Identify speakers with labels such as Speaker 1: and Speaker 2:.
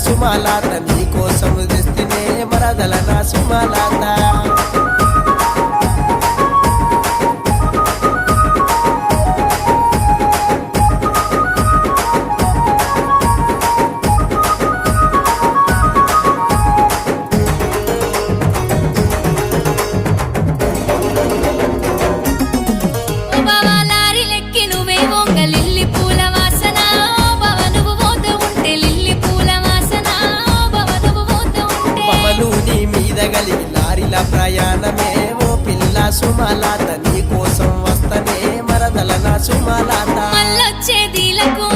Speaker 1: సుమాలాత నీ కోసం తెస్తేనే మరదల నా సుమాలాత లారీల ప్రయాణమే ఓ పిల్ల సుమాలాత నీ కోసం వస్తనే మరదల నా సుమాలాత
Speaker 2: మళ్ళొచ్చేదిలకు